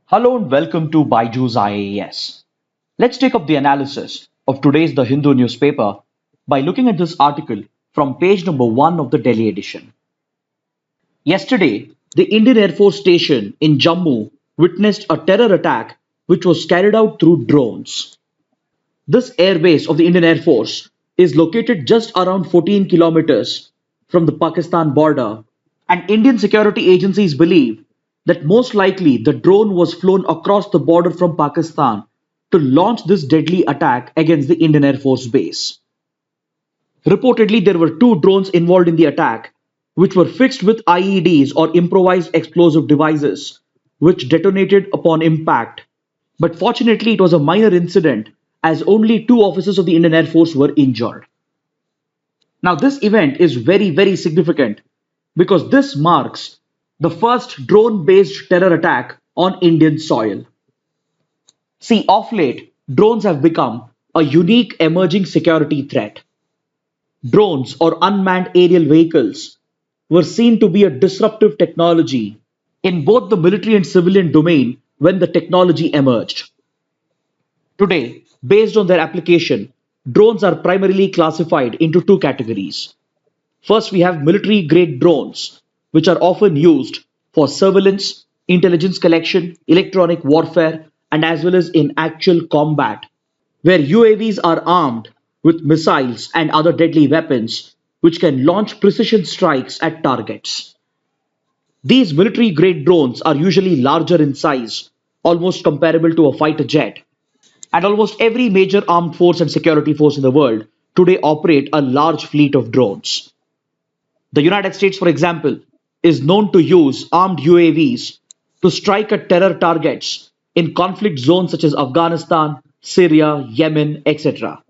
Hello and welcome to BYJU'S IAS. Let's take up the analysis of today's The Hindu newspaper by looking at this article from page number 1 of the Delhi edition. Yesterday, the Indian Air Force station in Jammu witnessed a terror attack which was carried out through drones. This airbase of the Indian Air Force is located just around 14 kilometers from the Pakistan border, and Indian security agencies believe that most likely the drone was flown across the border from Pakistan to launch this deadly attack against the Indian Air Force base. Reportedly, there were two drones involved in the attack, which were fixed with IEDs or improvised explosive devices, which detonated upon impact. But fortunately, it was a minor incident as only two officers of the Indian Air Force were injured. Now, this event is very significant because this marks the first drone-based terror attack on Indian soil. See, of late, drones have become a unique emerging security threat. Drones or unmanned aerial vehicles were seen to be a disruptive technology in both the military and civilian domain when the technology emerged. Today, based on their application, drones are primarily classified into two categories. First, we have military-grade drones, which are often used for surveillance, intelligence collection, electronic warfare, and as well as in actual combat, where UAVs are armed with missiles and other deadly weapons, which can launch precision strikes at targets. These military-grade drones are usually larger in size, almost comparable to a fighter jet, and almost every major armed force and security force in the world today operate a large fleet of drones. The United States, for example, is known to use armed UAVs to strike at terror targets in conflict zones such as Afghanistan, Syria, Yemen, etc.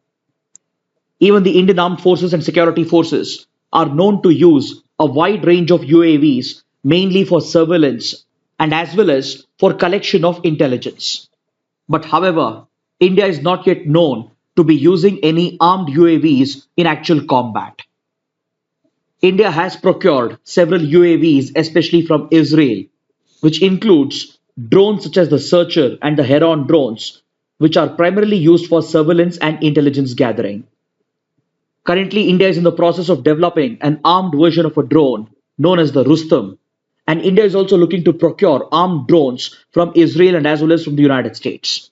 Even the Indian Armed Forces and Security Forces are known to use a wide range of UAVs mainly for surveillance and as well as for collection of intelligence. But however, India is not yet known to be using any armed UAVs in actual combat. India has procured several UAVs, especially from Israel, which includes drones such as the Searcher and the Heron drones, which are primarily used for surveillance and intelligence gathering. Currently, India is in the process of developing an armed version of a drone known as the Rustam, and India is also looking to procure armed drones from Israel and as well as from the United States.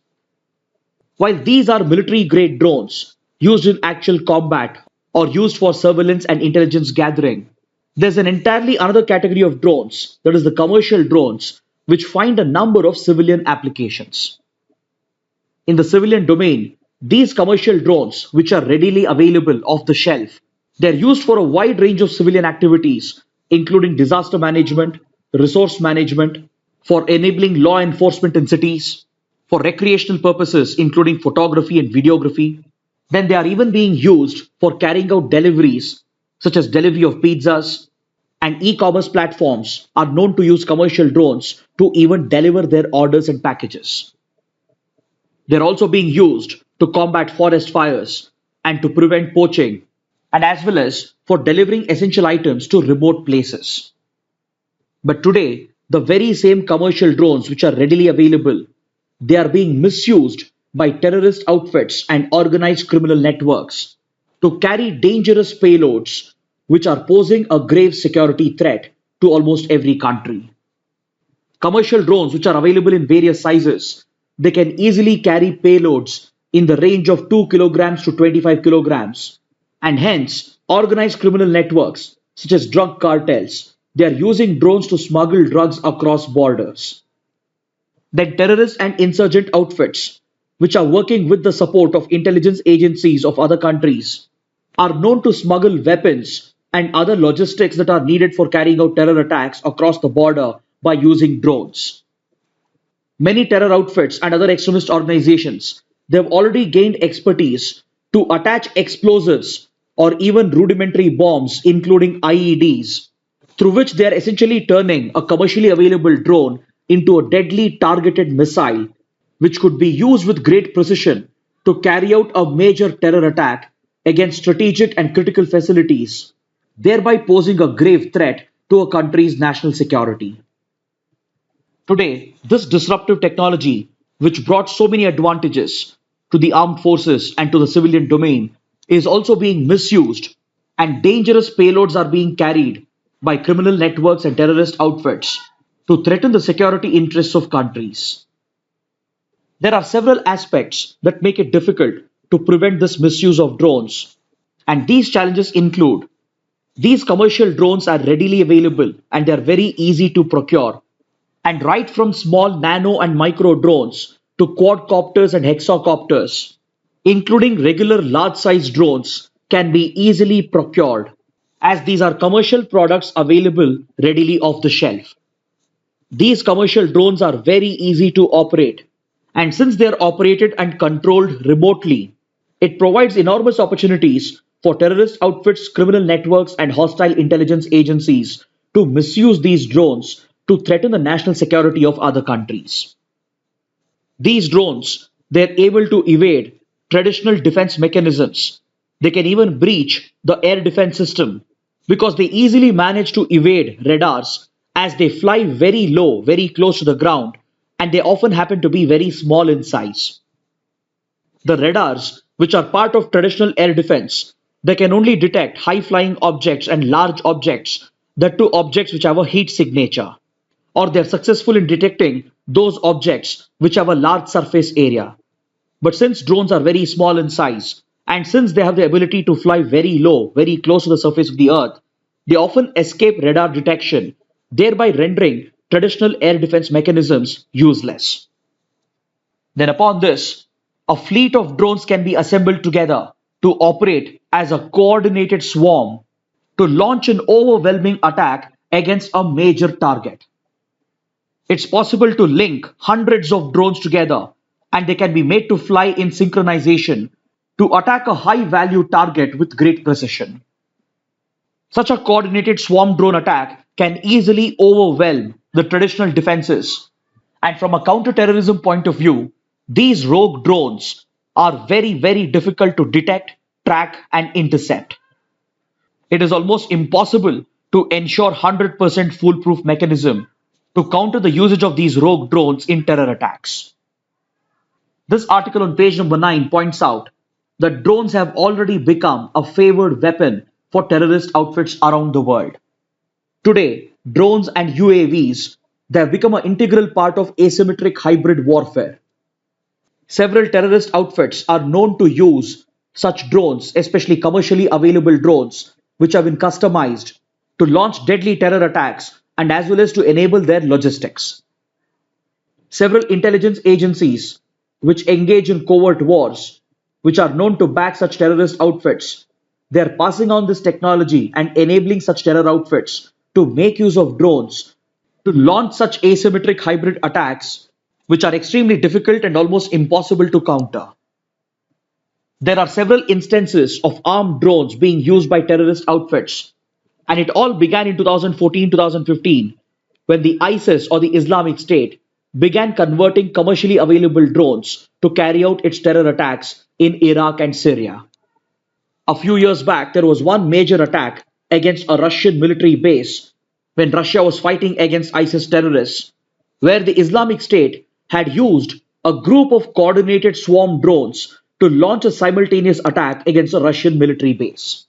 While these are military-grade drones used in actual combat or used for surveillance and intelligence gathering, there's an entirely another category of drones, that is the commercial drones, which find a number of civilian applications. In the civilian domain, these commercial drones, which are readily available off the shelf, they're used for a wide range of civilian activities, including disaster management, resource management, for enabling law enforcement in cities, for recreational purposes, including photography and videography. Then they are even being used for carrying out deliveries, such as delivery of pizzas, and e-commerce platforms are known to use commercial drones to even deliver their orders and packages. They're also being used to combat forest fires and to prevent poaching, and as well as for delivering essential items to remote places. But today, the very same commercial drones which are readily available, they are being misused by terrorist outfits and organized criminal networks to carry dangerous payloads which are posing a grave security threat to almost every country. Commercial drones, which are available in various sizes, they can easily carry payloads in the range of 2 kilograms to 25 kilograms, and hence organized criminal networks such as drug cartels, they are using drones to smuggle drugs across borders. Then terrorist and insurgent outfits, which are working with the support of intelligence agencies of other countries, are known to smuggle weapons and other logistics that are needed for carrying out terror attacks across the border by using drones. Many terror outfits and other extremist organizations, they have already gained expertise to attach explosives or even rudimentary bombs, including IEDs, through which they are essentially turning a commercially available drone into a deadly targeted missile, which could be used with great precision to carry out a major terror attack against strategic and critical facilities, thereby posing a grave threat to a country's national security. Today, this disruptive technology, which brought so many advantages to the armed forces and to the civilian domain, is also being misused, and dangerous payloads are being carried by criminal networks and terrorist outfits to threaten the security interests of countries. There are several aspects that make it difficult to prevent this misuse of drones, and these challenges include these commercial drones are readily available and they are very easy to procure. And right from small nano and micro drones to quadcopters and hexacopters, including regular large size drones, can be easily procured as these are commercial products available readily off the shelf. These commercial drones are very easy to operate, and since they are operated and controlled remotely, it provides enormous opportunities for terrorist outfits, criminal networks, and hostile intelligence agencies to misuse these drones to threaten the national security of other countries. These drones, they're able to evade traditional defense mechanisms. They can even breach the air defense system because they easily manage to evade radars as they fly very low, very close to the ground, and they often happen to be very small in size. The radars, which are part of traditional air defense, they can only detect high flying objects and large objects, that two objects which have a heat signature, or they're successful in detecting those objects which have a large surface area. But since drones are very small in size, and since they have the ability to fly very low, very close to the surface of the earth, they often escape radar detection, thereby rendering traditional air defense mechanisms useless. Then, upon this, a fleet of drones can be assembled together to operate as a coordinated swarm to launch an overwhelming attack against a major target. It's possible to link hundreds of drones together and they can be made to fly in synchronization to attack a high value target with great precision. Such a coordinated swarm drone attack can easily overwhelm the traditional defenses. And from a counterterrorism point of view, these rogue drones are very, very difficult to detect, track, and intercept. It is almost impossible to ensure 100% foolproof mechanism to counter the usage of these rogue drones in terror attacks. This article on page number 9 points out that drones have already become a favored weapon for terrorist outfits around the world. Today, drones and UAVs, they have become an integral part of asymmetric hybrid warfare. Several terrorist outfits are known to use such drones, especially commercially available drones, which have been customized to launch deadly terror attacks and as well as to enable their logistics. Several intelligence agencies which engage in covert wars, which are known to back such terrorist outfits, they are passing on this technology and enabling such terror outfits to make use of drones to launch such asymmetric hybrid attacks, which are extremely difficult and almost impossible to counter. There are several instances of armed drones being used by terrorist outfits, and it all began in 2014-2015 when the ISIS or the Islamic State began converting commercially available drones to carry out its terror attacks in Iraq and Syria. A few years back, there was one major attack against a Russian military base when Russia was fighting against ISIS terrorists, where the Islamic State had used a group of coordinated swarm drones to launch a simultaneous attack against a Russian military base.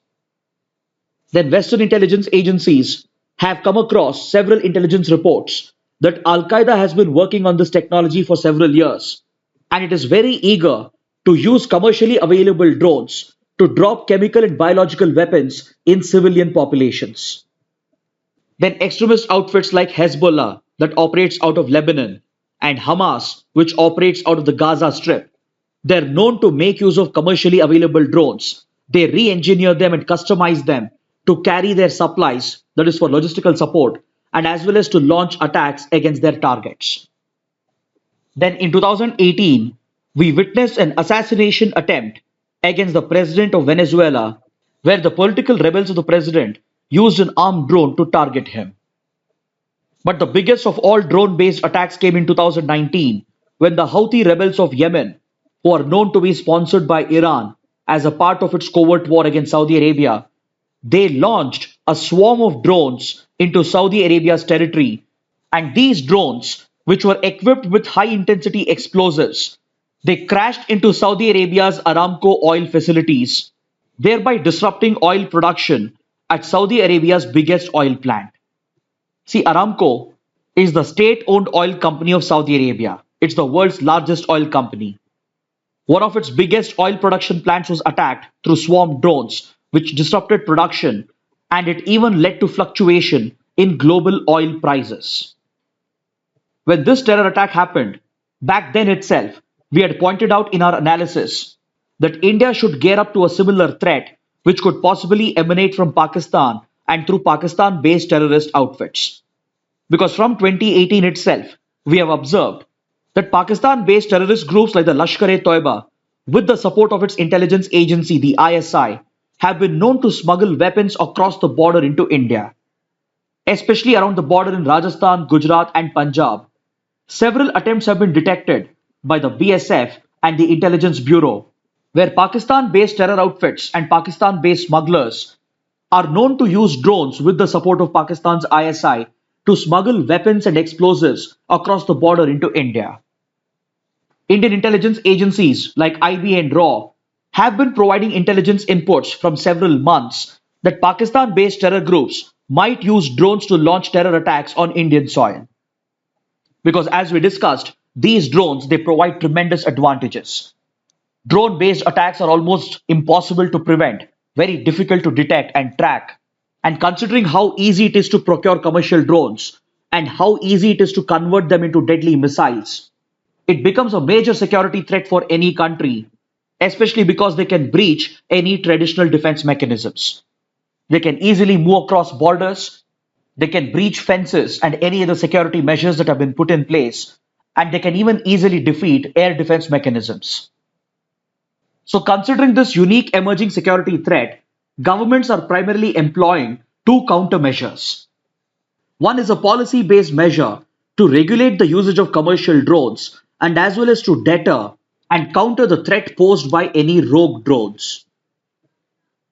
Then Western intelligence agencies have come across several intelligence reports that Al Qaeda has been working on this technology for several years, and it is very eager to use commercially available drones to drop chemical and biological weapons in civilian populations. Then extremist outfits like Hezbollah that operates out of Lebanon and Hamas which operates out of the Gaza Strip, they're known to make use of commercially available drones. They re-engineer them and customize them to carry their supplies, that is for logistical support, and as well as to launch attacks against their targets. Then in 2018, we witnessed an assassination attempt against the president of Venezuela, where the political rebels of the president used an armed drone to target him. But the biggest of all drone-based attacks came in 2019 when the Houthi rebels of Yemen, who are known to be sponsored by Iran as a part of its covert war against Saudi Arabia, they launched a swarm of drones into Saudi Arabia's territory, and these drones which were equipped with high-intensity explosives. They crashed into Saudi Arabia's Aramco oil facilities, thereby disrupting oil production at Saudi Arabia's biggest oil plant. See, Aramco is the state-owned oil company of Saudi Arabia. It's the world's largest oil company. One of its biggest oil production plants was attacked through swarm drones, which disrupted production, and it even led to fluctuation in global oil prices. When this terror attack happened, back then itself, we had pointed out in our analysis that India should gear up to a similar threat which could possibly emanate from Pakistan and through Pakistan-based terrorist outfits. Because from 2018 itself, we have observed that Pakistan-based terrorist groups like the Lashkar-e-Toiba, with the support of its intelligence agency, the ISI, have been known to smuggle weapons across the border into India, especially around the border in Rajasthan, Gujarat, and Punjab. Several attempts have been detected by the BSF and the Intelligence Bureau, where Pakistan-based terror outfits and Pakistan-based smugglers are known to use drones with the support of Pakistan's ISI to smuggle weapons and explosives across the border into India. Indian intelligence agencies like IB and RAW have been providing intelligence inputs from several months that Pakistan-based terror groups might use drones to launch terror attacks on Indian soil. Because as we discussed, these drones, they provide tremendous advantages. Drone-based attacks are almost impossible to prevent, very difficult to detect and track. And considering how easy it is to procure commercial drones and how easy it is to convert them into deadly missiles, it becomes a major security threat for any country, especially because they can breach any traditional defense mechanisms. They can easily move across borders, they can breach fences and any other security measures that have been put in place, and they can even easily defeat air defense mechanisms. So considering this unique emerging security threat, governments are primarily employing two countermeasures. One is a policy-based measure to regulate the usage of commercial drones and as well as to deter and counter the threat posed by any rogue drones.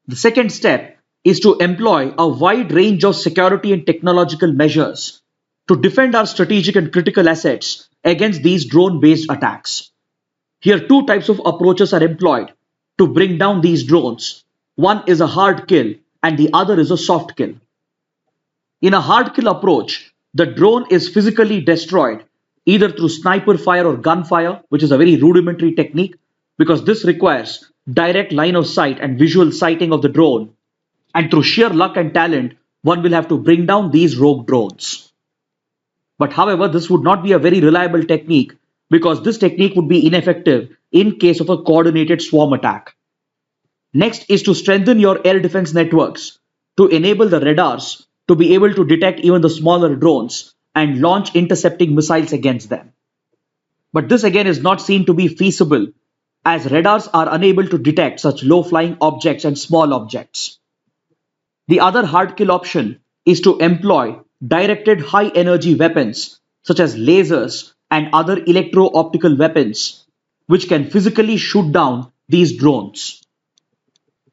The second step is to employ a wide range of security and technological measures to defend our strategic and critical assets against these drone-based attacks. Here, two types of approaches are employed to bring down these drones. One is a hard kill and the other is a soft kill. In a hard kill approach, the drone is physically destroyed either through sniper fire or gunfire, which is a very rudimentary technique because this requires direct line of sight and visual sighting of the drone. And through sheer luck and talent, one will have to bring down these rogue drones. But however, this would not be a very reliable technique because this technique would be ineffective in case of a coordinated swarm attack. Next is to strengthen your air defense networks to enable the radars to be able to detect even the smaller drones and launch intercepting missiles against them. But this again is not seen to be feasible as radars are unable to detect such low-flying objects and small objects. The other hard kill option is to employ directed high-energy weapons such as lasers and other electro-optical weapons which can physically shoot down these drones.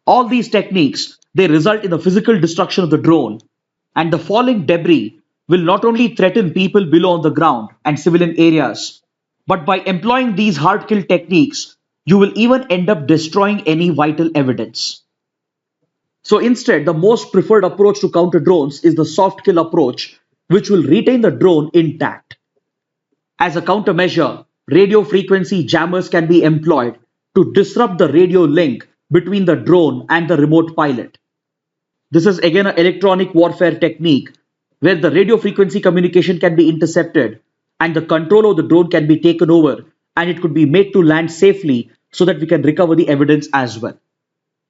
All these techniques, they result in the physical destruction of the drone, and the falling debris will not only threaten people below on the ground and civilian areas, but by employing these hard kill techniques, you will even end up destroying any vital evidence. So instead, the most preferred approach to counter drones is the soft kill approach, which will retain the drone intact. As a countermeasure, radio frequency jammers can be employed to disrupt the radio link between the drone and the remote pilot. This is again an electronic warfare technique where the radio frequency communication can be intercepted and the control of the drone can be taken over and it could be made to land safely so that we can recover the evidence as well.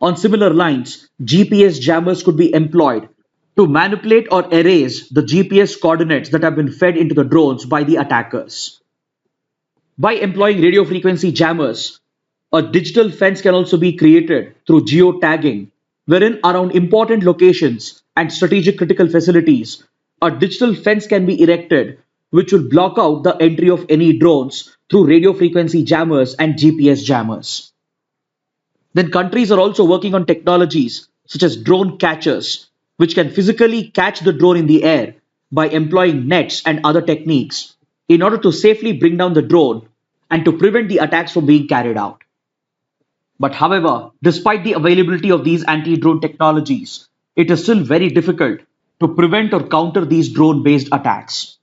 On similar lines, GPS jammers could be employed to manipulate or erase the GPS coordinates that have been fed into the drones by the attackers. By employing radio frequency jammers, a digital fence can also be created through geotagging, wherein around important locations and strategic critical facilities, a digital fence can be erected which will block out the entry of any drones through radio frequency jammers and GPS jammers. Then countries are also working on technologies such as drone catchers, which can physically catch the drone in the air by employing nets and other techniques. in order to safely bring down the drone and to prevent the attacks from being carried out. But however, despite the availability of these anti-drone technologies, it is still very difficult to prevent or counter these drone-based attacks.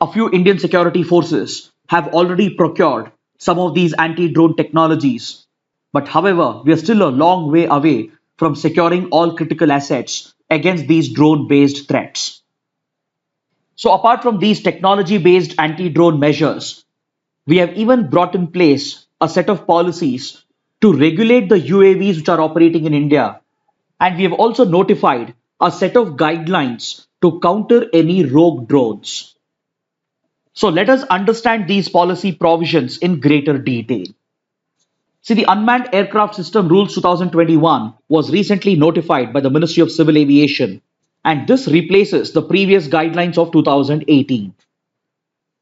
A few Indian security forces have already procured some of these anti-drone technologies, but however, we are still a long way away from securing all critical assets against these drone-based threats. So apart from these technology-based anti-drone measures, we have even brought in place a set of policies to regulate the UAVs which are operating in India, and we have also notified a set of guidelines to counter any rogue drones. So let us understand these policy provisions in greater detail. See, the Unmanned Aircraft System Rules 2021 was recently notified by the Ministry of Civil Aviation, and this replaces the previous guidelines of 2018.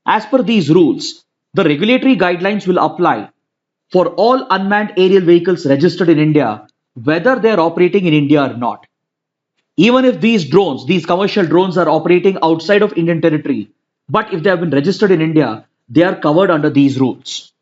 As per these rules, the regulatory guidelines will apply for all unmanned aerial vehicles registered in India, whether they are operating in India or not. Even if these drones, these commercial drones, are operating outside of Indian territory, but if they have been registered in India, they are covered under these rules.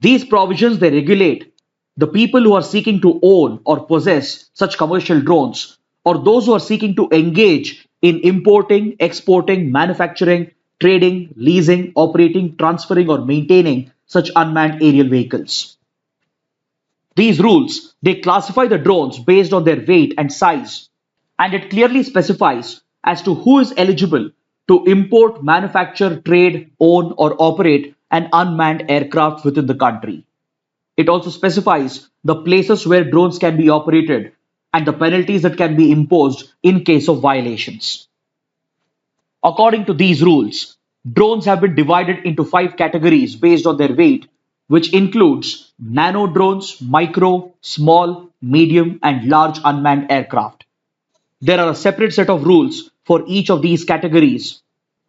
These provisions, they regulate the people who are seeking to own or possess such commercial drones, or those who are seeking to engage in importing, exporting, manufacturing, trading, leasing, operating, transferring, or maintaining such unmanned aerial vehicles. These rules, they classify the drones based on their weight and size, and it clearly specifies as to who is eligible to import, manufacture, trade, own, or operate an unmanned aircraft within the country. It also specifies the places where drones can be operated and the penalties that can be imposed in case of violations. According to these rules, drones have been divided into 5 categories based on their weight, which includes nano drones, micro, small, medium, and large unmanned aircraft. There are a separate set of rules for each of these categories,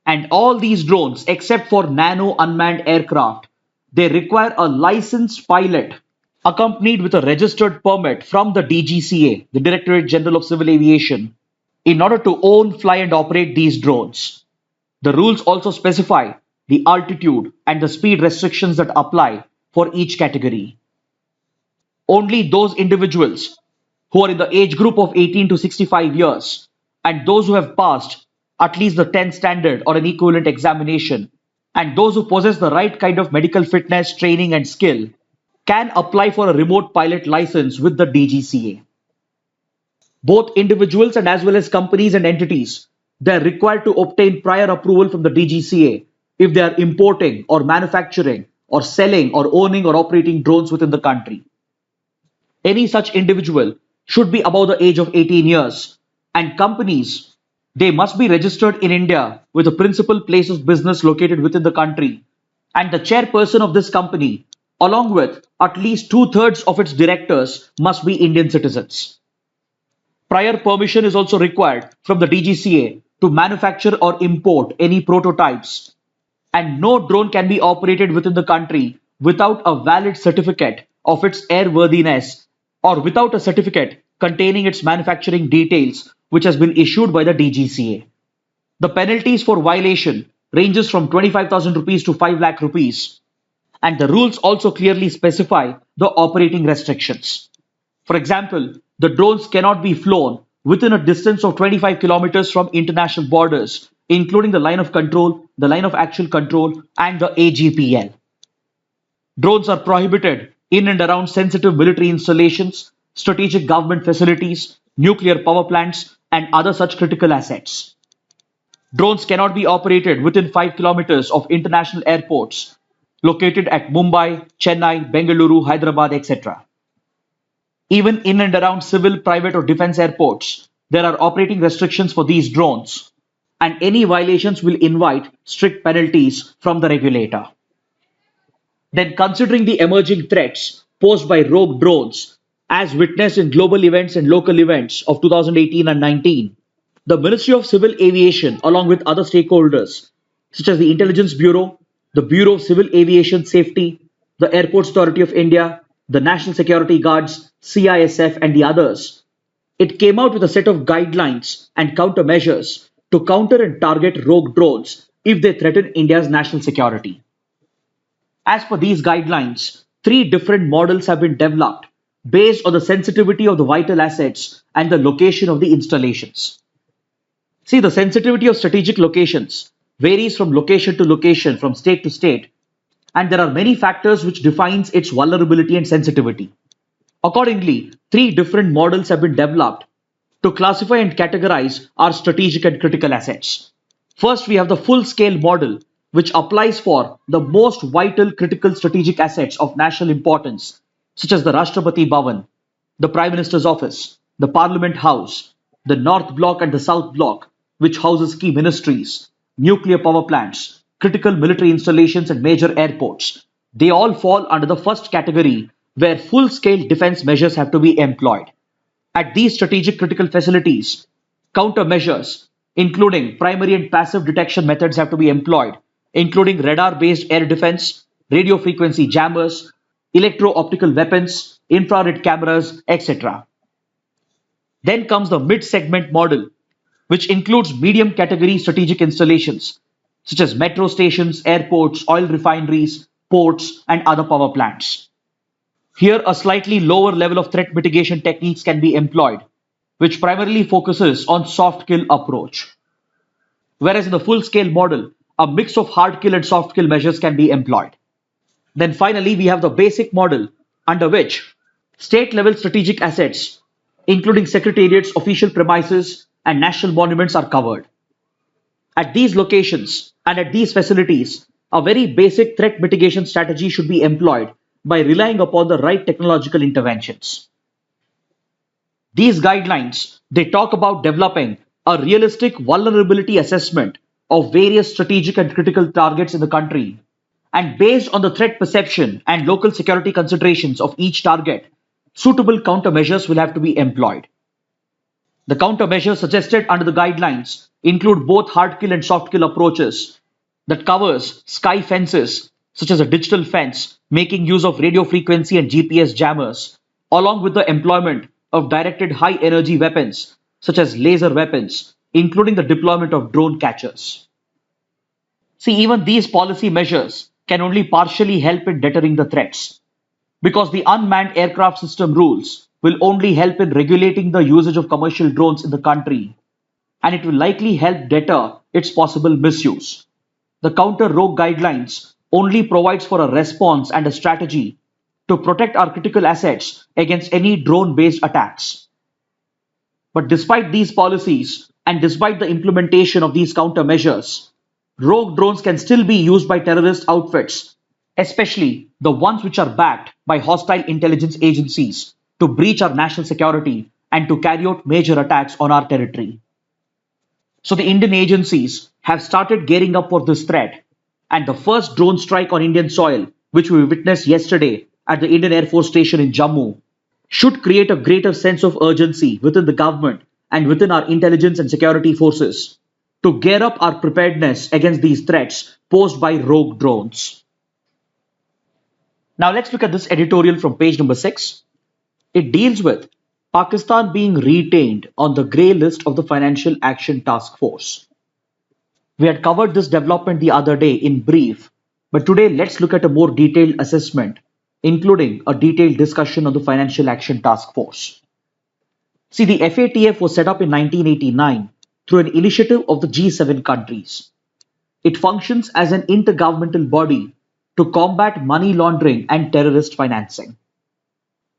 and all these drones, except for nano unmanned aircraft, they require a licensed pilot accompanied with a registered permit from the DGCA, the Directorate General of Civil Aviation, in order to own, fly, and operate these drones. The rules also specify the altitude and the speed restrictions that apply for each category. Only those individuals who are in the age group of 18 to 65 years and those who have passed at least the 10th standard or an equivalent examination, and those who possess the right kind of medical fitness, training, and skill can apply for a remote pilot license with the DGCA. Both individuals and as well as companies and entities, they are required to obtain prior approval from the DGCA if they are importing or manufacturing or selling or owning or operating drones within the country. Any such individual should be above the age of 18 years, and companies, they must be registered in India with a principal place of business located within the country, and the chairperson of this company, along with at least 2/3 of its directors, must be Indian citizens. Prior permission is also required from the DGCA to manufacture or import any prototypes, and no drone can be operated within the country without a valid certificate of its airworthiness or without a certificate containing its manufacturing details which has been issued by the DGCA. The penalties for violation ranges from 25,000 rupees to 5 lakh rupees, and the rules also clearly specify the operating restrictions. For example, the drones cannot be flown within a distance of 25 kilometers from international borders, including the line of control, the line of actual control, and the AGPL. Drones are prohibited in and around sensitive military installations, strategic government facilities, nuclear power plants, and other such critical assets. Drones cannot be operated within 5 kilometers of international airports located at Mumbai, Chennai, Bengaluru, Hyderabad, etc. Even in and around civil, private, or defense airports, there are operating restrictions for these drones, and any violations will invite strict penalties from the regulator. Then, considering the emerging threats posed by rogue drones, as witnessed in global events and local events of 2018 and 19, the Ministry of Civil Aviation, along with other stakeholders, such as the Intelligence Bureau, the Bureau of Civil Aviation Safety, the Airports Authority of India, the National Security Guards, CISF, and the others, it came out with a set of guidelines and countermeasures to counter and target rogue drones if they threaten India's national security. As per these guidelines, three different models have been developed based on the sensitivity of the vital assets and the location of the installations. See, the sensitivity of strategic locations varies from location to location, from state to state, and there are many factors which defines its vulnerability and sensitivity. Accordingly, three different models have been developed to classify and categorize our strategic and critical assets. First, we have the full-scale model, which applies for the most vital critical strategic assets of national importance, such as the Rashtrapati Bhavan, the Prime Minister's office, the Parliament House, the North Block and the South Block, which houses key ministries, nuclear power plants, critical military installations and major airports. They all fall under the first category where full-scale defense measures have to be employed. At these strategic critical facilities, countermeasures, including primary and passive detection methods, have to be employed, including radar-based air defense, radio frequency jammers, electro-optical weapons, infrared cameras, etc. Then comes the mid-segment model, which includes medium category strategic installations, such as metro stations, airports, oil refineries, ports, and other power plants. Here, a slightly lower level of threat mitigation techniques can be employed, which primarily focuses on soft kill approach. Whereas in the full-scale model, a mix of hard kill and soft kill measures can be employed. Then finally, we have the basic model, under which state-level strategic assets, including secretariats, official premises, and national monuments are covered. At these locations and at these facilities, a very basic threat mitigation strategy should be employed by relying upon the right technological interventions. These guidelines, they talk about developing a realistic vulnerability assessment of various strategic and critical targets in the country, and based on the threat perception and local security considerations of each target, suitable countermeasures will have to be employed. The countermeasures suggested under the guidelines include both hard kill and soft kill approaches that covers sky fences, such as a digital fence, making use of radio frequency and GPS jammers, along with the employment of directed high energy weapons, such as laser weapons, including the deployment of drone catchers. See, even these policy measures can only partially help in deterring the threats, because the unmanned aircraft system rules will only help in regulating the usage of commercial drones in the country, and it will likely help deter its possible misuse. The counter-rogue guidelines only provides for a response and a strategy to protect our critical assets against any drone-based attacks. But despite these policies and despite the implementation of these countermeasures, rogue drones can still be used by terrorist outfits, especially the ones which are backed by hostile intelligence agencies, to breach our national security and to carry out major attacks on our territory. So the Indian agencies have started gearing up for this threat, and the first drone strike on Indian soil, which we witnessed yesterday at the Indian Air Force Station in Jammu, should create a greater sense of urgency within the government and within our intelligence and security forces to gear up our preparedness against these threats posed by rogue drones. Now let's look at this editorial from page number 6. It deals with Pakistan being retained on the grey list of the Financial Action Task Force. We had covered this development the other day in brief, but today let's look at a more detailed assessment, including a detailed discussion of the Financial Action Task Force. See, the FATF was set up in 1989 through an initiative of the G7 countries. It functions as an intergovernmental body to combat money laundering and terrorist financing.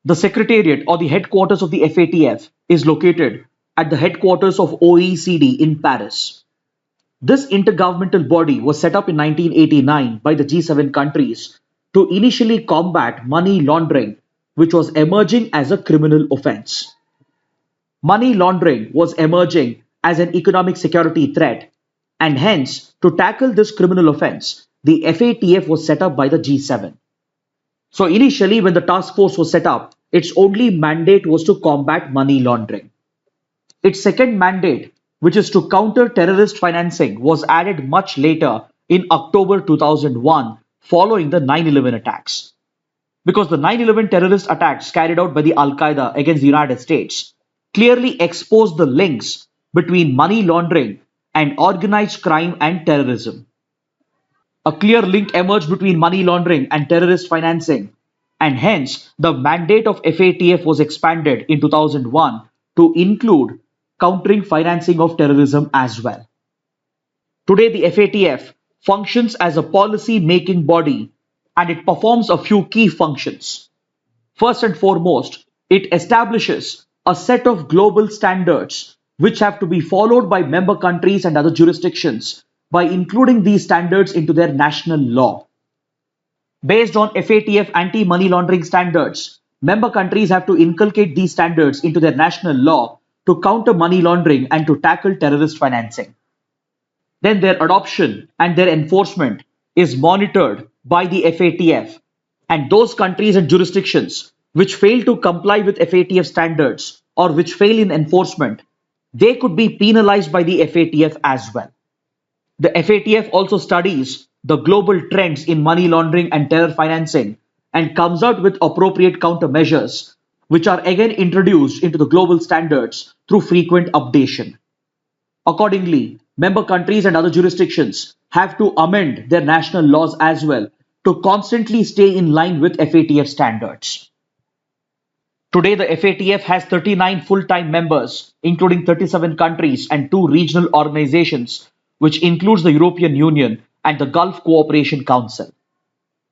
The secretariat or the headquarters of the FATF is located at the headquarters of OECD in Paris. This intergovernmental body was set up in 1989 by the G7 countries to initially combat money laundering, which was emerging as a criminal offense. Money laundering was emerging as an economic security threat, and hence, to tackle this criminal offense, the FATF was set up by the G7. So initially, when the task force was set up, its only mandate was to combat money laundering. Its second mandate, which is to counter terrorist financing, was added much later in October 2001 following the 9/11 attacks. Because the 9/11 terrorist attacks carried out by the Al-Qaeda against the United States clearly exposed the links between money laundering and organized crime and terrorism. A clear link emerged between money laundering and terrorist financing, and hence the mandate of FATF was expanded in 2001 to include countering financing of terrorism as well. Today, the FATF functions as a policy making body and it performs a few key functions. First and foremost, it establishes a set of global standards which have to be followed by member countries and other jurisdictions by including these standards into their national law. Based on FATF anti-money laundering standards, member countries have to inculcate these standards into their national law to counter money laundering and to tackle terrorist financing. Then their adoption and their enforcement is monitored by the FATF, and those countries and jurisdictions which fail to comply with FATF standards or which fail in enforcement, they could be penalized by the FATF as well. The FATF also studies the global trends in money laundering and terror financing and comes out with appropriate countermeasures, which are again introduced into the global standards through frequent updation. Accordingly, member countries and other jurisdictions have to amend their national laws as well to constantly stay in line with FATF standards. Today, the FATF has 39 full-time members, including 37 countries and 2 regional organizations, which includes the European Union and the Gulf Cooperation Council.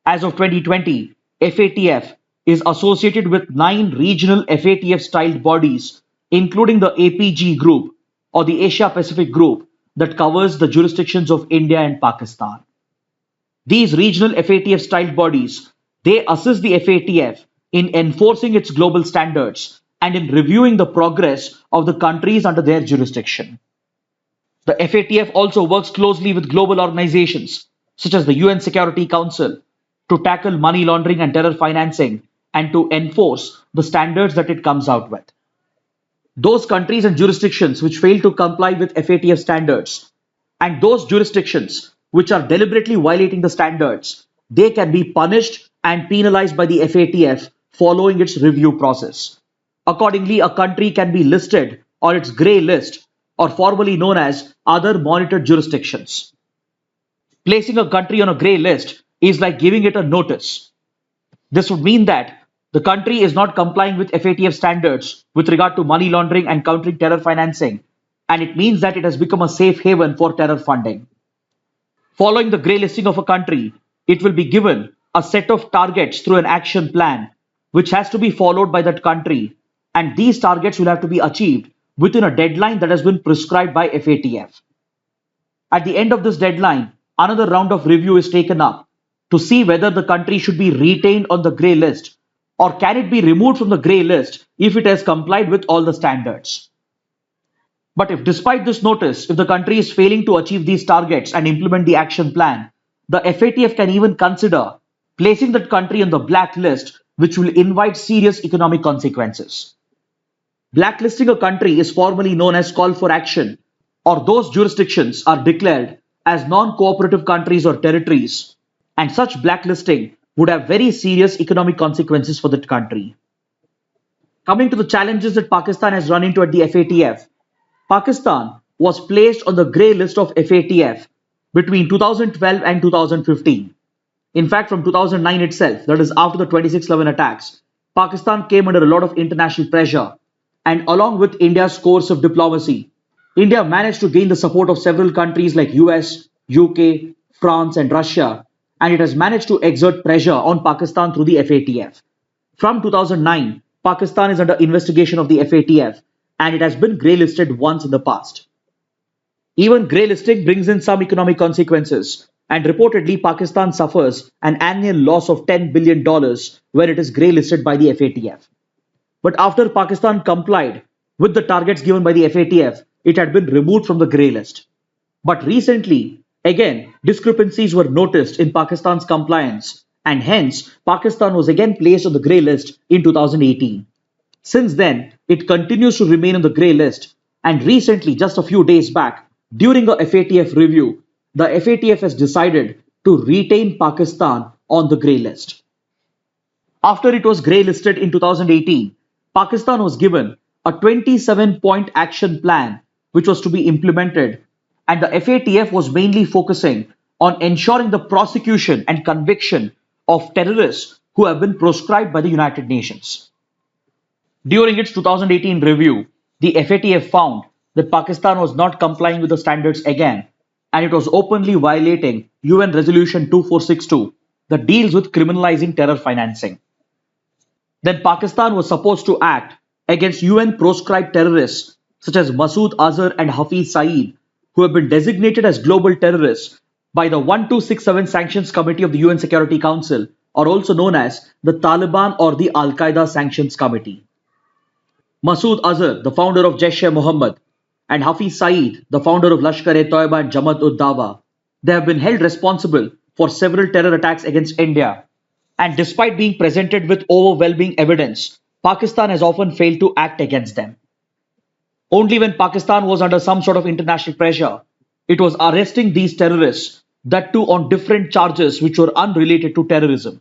As of 2020, FATF is associated with 9 regional FATF-styled bodies, including the APG group or the Asia Pacific group that covers the jurisdictions of India and Pakistan. These regional FATF-styled bodies, they assist the FATF in enforcing its global standards and in reviewing the progress of the countries under their jurisdiction. The FATF also works closely with global organizations such as the UN Security Council to tackle money laundering and terror financing and to enforce the standards that it comes out with. Those countries and jurisdictions which fail to comply with FATF standards and those jurisdictions which are deliberately violating the standards, they can be punished and penalized by the FATF following its review process. Accordingly, a country can be listed on its grey list, or formerly known as other monitored jurisdictions. Placing a country on a grey list is like giving it a notice. This would mean that the country is not complying with FATF standards with regard to money laundering and countering terror financing, and it means that it has become a safe haven for terror funding. Following the grey listing of a country, it will be given a set of targets through an action plan, which has to be followed by that country, and these targets will have to be achieved within a deadline that has been prescribed by FATF. At the end of this deadline, another round of review is taken up to see whether the country should be retained on the grey list or can it be removed from the grey list if it has complied with all the standards. But if despite this notice, if the country is failing to achieve these targets and implement the action plan, the FATF can even consider placing that country on the blacklist, which will invite serious economic consequences. Blacklisting a country is formally known as call for action, or those jurisdictions are declared as non-cooperative countries or territories, and such blacklisting would have very serious economic consequences for that country. Coming to the challenges that Pakistan has run into at the FATF, Pakistan was placed on the grey list of FATF between 2012 and 2015. In fact, from 2009 itself, that is after the 26/11 attacks, Pakistan came under a lot of international pressure, and along with India's course of diplomacy, India managed to gain the support of several countries like US, UK, France and Russia, and it has managed to exert pressure on Pakistan through the FATF. From 2009, Pakistan is under investigation of the FATF, and it has been grey listed once in the past. Even grey listing brings in some economic consequences, and reportedly Pakistan suffers an annual loss of $10 billion when it is grey listed by the FATF. But after Pakistan complied with the targets given by the FATF, it had been removed from the grey list. But recently, again, discrepancies were noticed in Pakistan's compliance, and hence Pakistan was again placed on the grey list in 2018. Since then, it continues to remain on the grey list, and recently, just a few days back, during a FATF review, the FATF has decided to retain Pakistan on the grey list. After it was grey listed in 2018, Pakistan was given a 27-point action plan which was to be implemented, and the FATF was mainly focusing on ensuring the prosecution and conviction of terrorists who have been proscribed by the United Nations. During its 2018 review, the FATF found that Pakistan was not complying with the standards again, and it was openly violating UN Resolution 2462 that deals with criminalizing terror financing. Then Pakistan was supposed to act against UN proscribed terrorists such as Masood Azhar and Hafiz Saeed, who have been designated as global terrorists by the 1267 Sanctions Committee of the UN Security Council, or also known as the Taliban or the Al-Qaeda Sanctions Committee. Masood Azhar, the founder of Jaish-e-Mohammed, and Hafiz Saeed, the founder of Lashkar-e-Toiba and Jamaat-ud-Dawa, they have been held responsible for several terror attacks against India. And despite being presented with overwhelming evidence, Pakistan has often failed to act against them. Only when Pakistan was under some sort of international pressure, it was arresting these terrorists, that too on different charges which were unrelated to terrorism.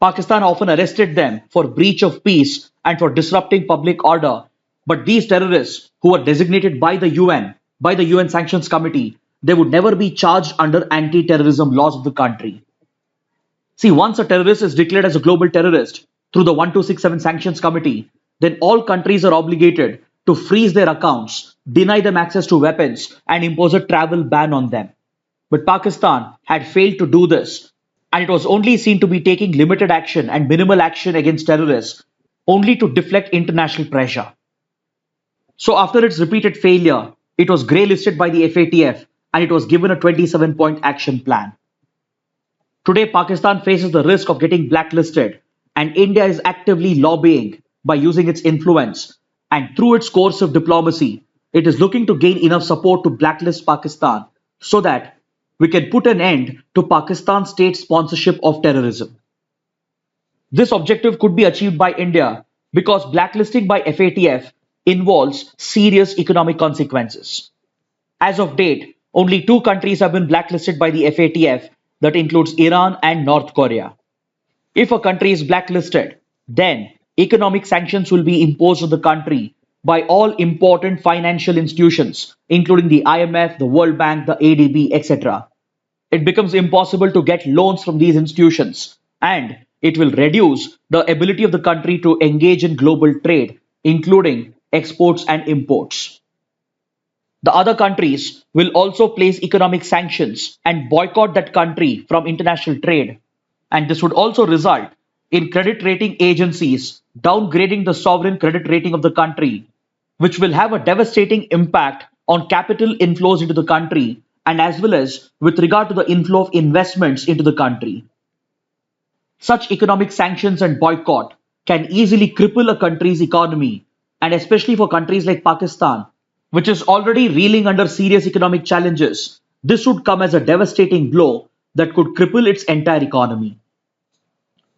Pakistan often arrested them for breach of peace and for disrupting public order, but these terrorists who were designated by the UN Sanctions Committee, they would never be charged under anti-terrorism laws of the country. See, once a terrorist is declared as a global terrorist through the 1267 Sanctions Committee, then all countries are obligated to freeze their accounts, deny them access to weapons, and impose a travel ban on them. But Pakistan had failed to do this, and it was only seen to be taking limited action and minimal action against terrorists, only to deflect international pressure. So after its repeated failure, it was grey-listed by the FATF and it was given a 27-point action plan. Today, Pakistan faces the risk of getting blacklisted, and India is actively lobbying by using its influence, and through its coercive diplomacy, it is looking to gain enough support to blacklist Pakistan so that we can put an end to Pakistan's state sponsorship of terrorism. This objective could be achieved by India because blacklisting by FATF involves serious economic consequences. As of date, only 2 countries have been blacklisted by the FATF, that includes Iran and North Korea. If a country is blacklisted, then economic sanctions will be imposed on the country by all important financial institutions, including the IMF, the World Bank, the ADB, etc. It becomes impossible to get loans from these institutions, and it will reduce the ability of the country to engage in global trade, including exports and imports. The other countries will also place economic sanctions and boycott that country from international trade, and this would also result in credit rating agencies downgrading the sovereign credit rating of the country, which will have a devastating impact on capital inflows into the country and as well as with regard to the inflow of investments into the country. Such economic sanctions and boycott can easily cripple a country's economy, and especially for countries like Pakistan, which is already reeling under serious economic challenges, this would come as a devastating blow that could cripple its entire economy.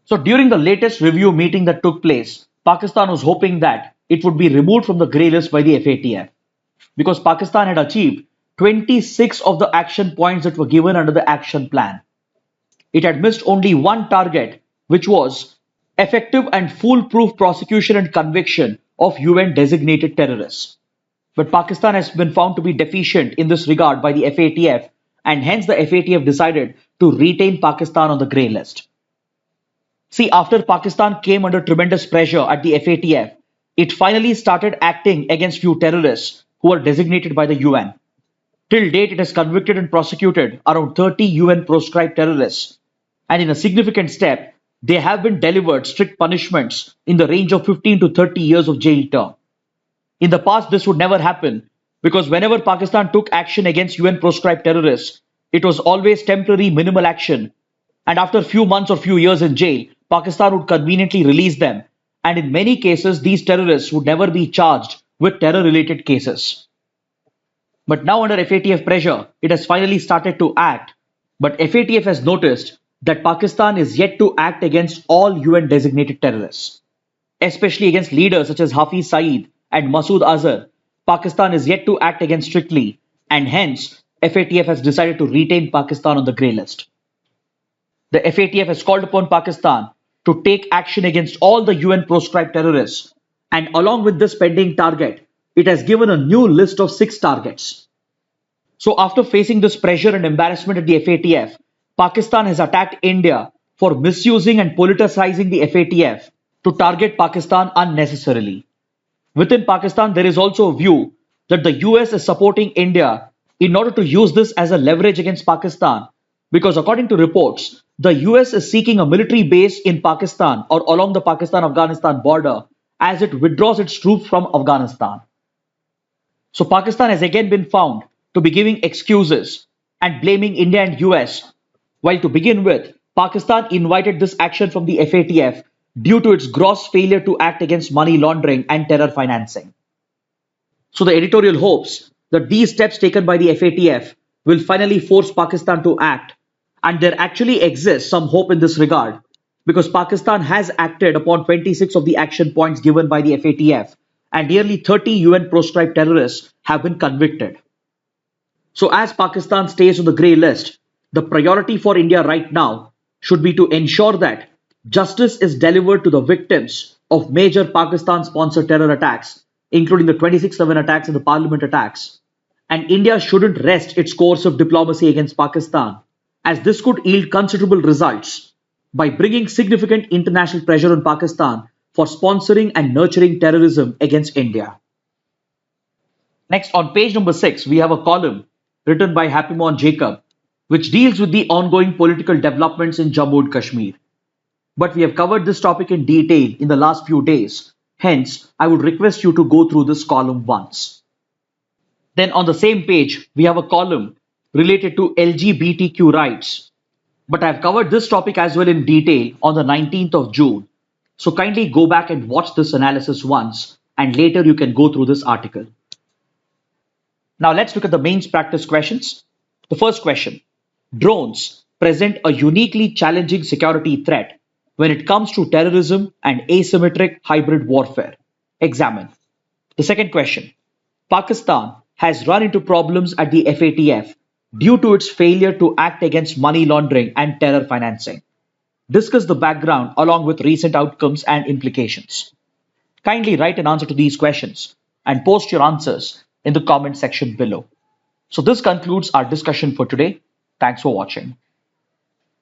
So during the latest review meeting that took place, Pakistan was hoping that it would be removed from the grey list by the FATF because Pakistan had achieved 26 of the action points that were given under the action plan. It had missed only one target, which was effective and foolproof prosecution and conviction of UN designated terrorists. But Pakistan has been found to be deficient in this regard by the FATF, and hence the FATF decided to retain Pakistan on the grey list. See, after Pakistan came under tremendous pressure at the FATF, it finally started acting against few terrorists who were designated by the UN. Till date, it has convicted and prosecuted around 30 UN proscribed terrorists, and in a significant step, they have been delivered strict punishments in the range of 15 to 30 years of jail term. In the past, this would never happen because whenever Pakistan took action against UN proscribed terrorists, it was always temporary minimal action, and after a few months or few years in jail, Pakistan would conveniently release them, and in many cases, these terrorists would never be charged with terror-related cases. But now under FATF pressure, it has finally started to act, but FATF has noticed that Pakistan is yet to act against all UN designated terrorists, especially against leaders such as Hafiz Saeed and Masood Azhar. Pakistan is yet to act against strictly, and hence FATF has decided to retain Pakistan on the grey list. The FATF has called upon Pakistan to take action against all the UN proscribed terrorists, and along with this pending target, it has given a new list of 6 targets. So after facing this pressure and embarrassment at the FATF, Pakistan has attacked India for misusing and politicizing the FATF to target Pakistan unnecessarily. Within Pakistan, there is also a view that the US is supporting India in order to use this as a leverage against Pakistan, because according to reports, the US is seeking a military base in Pakistan or along the Pakistan-Afghanistan border as it withdraws its troops from Afghanistan. So Pakistan has again been found to be giving excuses and blaming India and US, while to begin with, Pakistan invited this action from the FATF due to its gross failure to act against money laundering and terror financing. So the editorial hopes that these steps taken by the FATF will finally force Pakistan to act, and there actually exists some hope in this regard because Pakistan has acted upon 26 of the action points given by the FATF, and nearly 30 UN proscribed terrorists have been convicted. So as Pakistan stays on the grey list, the priority for India right now should be to ensure that justice is delivered to the victims of major Pakistan-sponsored terror attacks, including the 26/7 attacks and the parliament attacks. And India shouldn't rest its course of diplomacy against Pakistan, as this could yield considerable results by bringing significant international pressure on Pakistan for sponsoring and nurturing terrorism against India. Next, on page number 6, we have a column written by Happymon Jacob, which deals with the ongoing political developments in Jammu and Kashmir. But we have covered this topic in detail in the last few days. Hence, I would request you to go through this column once. Then on the same page, we have a column related to LGBTQ rights. But I have covered this topic as well in detail on the 19th of June. So kindly go back and watch this analysis once, and later you can go through this article. Now let's look at the mains practice questions. The first question: drones present a uniquely challenging security threat when it comes to terrorism and asymmetric hybrid warfare. Examine. The second question: Pakistan has run into problems at the FATF due to its failure to act against money laundering and terror financing. Discuss the background along with recent outcomes and implications. Kindly write an answer to these questions and post your answers in the comment section below. So this concludes our discussion for today. Thanks for watching.